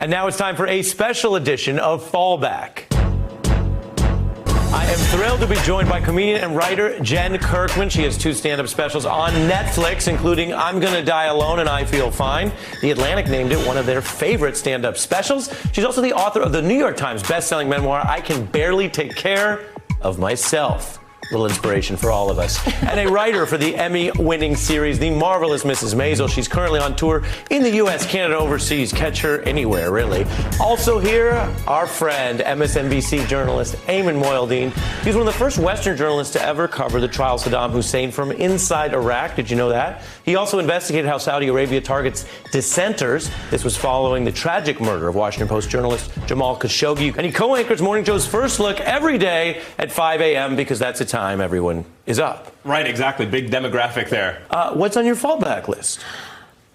And now it's time for a special edition of Fallback. I am thrilled to be joined by comedian and writer Jen Kirkman. She has 2 stand-up specials on Netflix, including I'm Gonna Die Alone and I Feel Fine. The Atlantic named it one of their favorite stand-up specials. She's also the author of the New York Times best-selling memoir, I Can Barely Take Care of Myself. Little inspiration for all of us. And a writer for the Emmy-winning series, The Marvelous Mrs. Maisel. She's currently on tour in the U.S., Canada, overseas. Catch her anywhere, really. Also here, our friend, MSNBC journalist Ayman Mohyeldin. He's one of the first Western journalists to ever cover the trial of Saddam Hussein from inside Iraq. Did you know that? He also investigated how Saudi Arabia targets dissenters. This was following the tragic murder of Washington Post journalist Jamal Khashoggi. And he co-anchors Morning Joe's First Look every day at 5 a.m. because that's the time everyone is up. Right, exactly. Big demographic there. What's on your fallback list?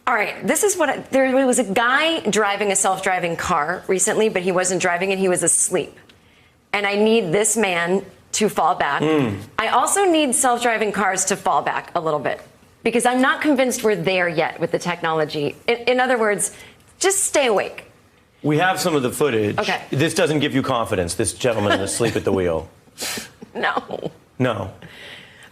All right, this is what there was a guy driving a self-driving car recently, but he wasn't driving it, he was asleep. And I need this man to fall back. I also need self-driving cars to fall back a little bit because I'm not convinced we're there yet with the technology. In other words, just stay awake. We have some of the footage. Okay. This doesn't give you confidence, this gentleman asleep at the wheel. No. No.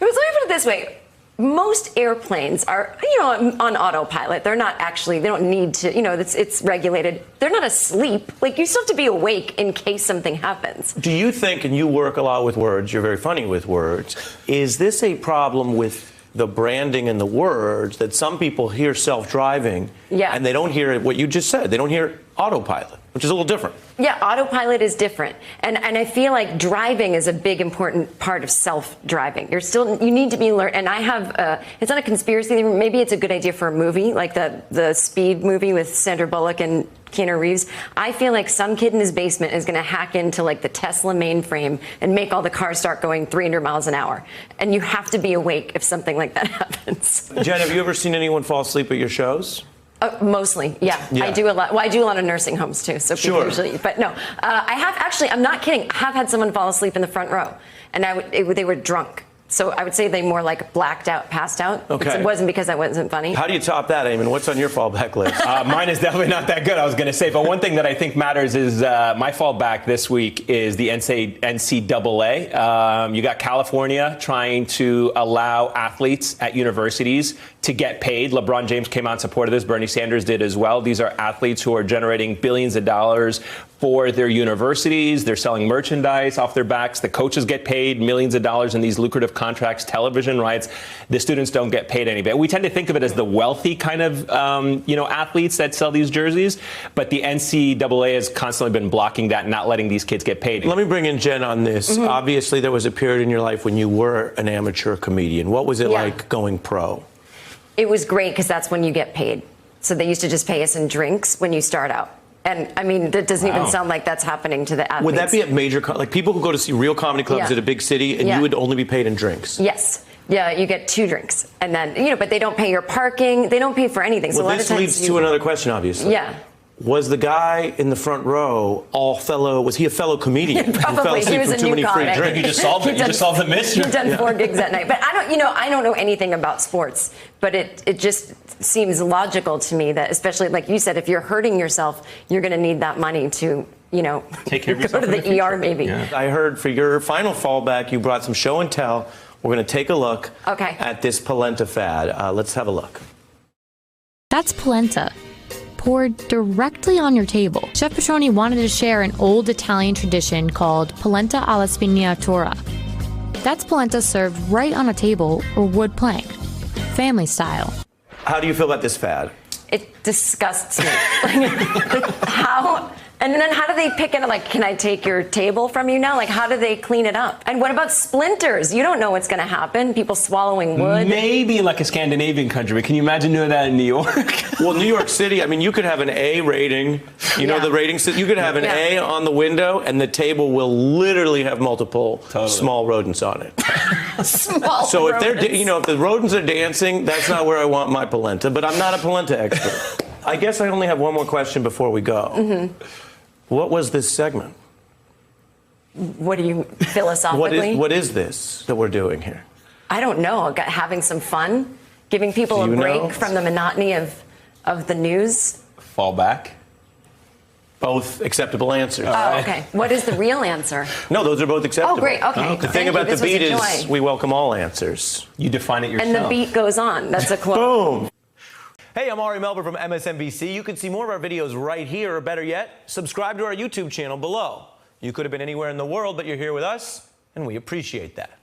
Let me put it this way. Most airplanes are, on autopilot. They're not actually, they don't need to, it's regulated. They're not asleep. Like, you still have to be awake in case something happens. Do you think, and you work a lot with words, you're very funny with words, is this a problem with the branding and the words that some people hear self-driving and they don't hear what you just said? They don't hear autopilot, which is a little different. Yeah, autopilot is different. And I feel like driving is a big, important part of self-driving. You need to be learned. And I have, it's not a conspiracy theory. Maybe it's a good idea for a movie, like the Speed movie with Sandra Bullock and Keanu Reeves. I feel like some kid in his basement is going to hack into like the Tesla mainframe and make all the cars start going 300 miles an hour. And you have to be awake if something like that happens. Jen, have you ever seen anyone fall asleep at your shows? Mostly, yeah. I do a lot. Well, I do a lot of nursing homes too. So people usually, but no, I have actually. I'm not kidding. I have had someone fall asleep in the front row, and they were drunk. So I would say they more like blacked out, passed out. Okay. It wasn't because I wasn't funny. How do you top that, Eamon? What's on your fallback list? Mine is definitely not that good, I was going to say. But one thing that I think matters is my fallback this week is the NCAA. You got California trying to allow athletes at universities to get paid. LeBron James came out in support of this. Bernie Sanders did as well. These are athletes who are generating billions of dollars for their universities. They're selling merchandise off their backs. The coaches get paid millions of dollars in these lucrative contracts, television rights. The students don't get paid any bit. We tend to think of it as the wealthy kind of, athletes that sell these jerseys. But the NCAA has constantly been blocking that and not letting these kids get paid. Let me bring in Jen on this. Obviously, there was a period in your life when you were an amateur comedian. What was it like going pro? It was great because that's when you get paid. So they used to just pay us in drinks when you start out. And I mean, that doesn't even sound like that's happening to the athletes. Would that be at major, like people who go to see real comedy clubs at a big city, and you would only be paid in drinks? Yes. Yeah, you get 2 drinks. And then, but they don't pay your parking. They don't pay for anything. So well, this leads to another question, obviously. Yeah. Was the guy in the front row was he a fellow comedian? Probably. Who fell asleep He was from a too many new free comic. drinks? You just solved it. You just solved the mystery. He's done 4 gigs that night. But I don't know anything about sports. But it just seems logical to me that, especially like you said, if you're hurting yourself, you're going to need that money to, take care of yourself go to the ER maybe. Yeah. I heard for your final fallback, you brought some show and tell. We're going to take a look at this polenta fad. Let's have a look. That's polenta, poured directly on your table. Chef Petroni wanted to share an old Italian tradition called Polenta Alespinatora. That's polenta served right on a table or wood plank, family style. How do you feel about this fad? It disgusts me. How? And then how do they pick it up? Like, can I take your table from you now? Like, how do they clean it up? And what about splinters? You don't know what's going to happen. People swallowing wood. Maybe like a Scandinavian country, but can you imagine doing that in New York? Well, New York City, I mean, you could have an A rating. You know the rating system? You could have an A on the window, and the table will literally have multiple small rodents on it. So if they're, if the rodents are dancing, that's not where I want my polenta. But I'm not a polenta expert. I guess I only have one more question before we go. What was this segment? What do you philosophically? What is this that we're doing here? I don't know. Having some fun, giving people a break from the monotony of the news. Fall back. Both acceptable answers. Oh, okay. What is the real answer? No, those are both acceptable. Oh, great. Okay. The thing about the This was beat a is joy. we welcome all answers. You define it yourself. And the beat goes on. That's a quote. Boom. Hey, I'm Ari Melber from Msnbc. You can see more of our videos right here, or better yet, subscribe to our YouTube channel below. You could have been anywhere in the world, but you're here with us, and we appreciate that.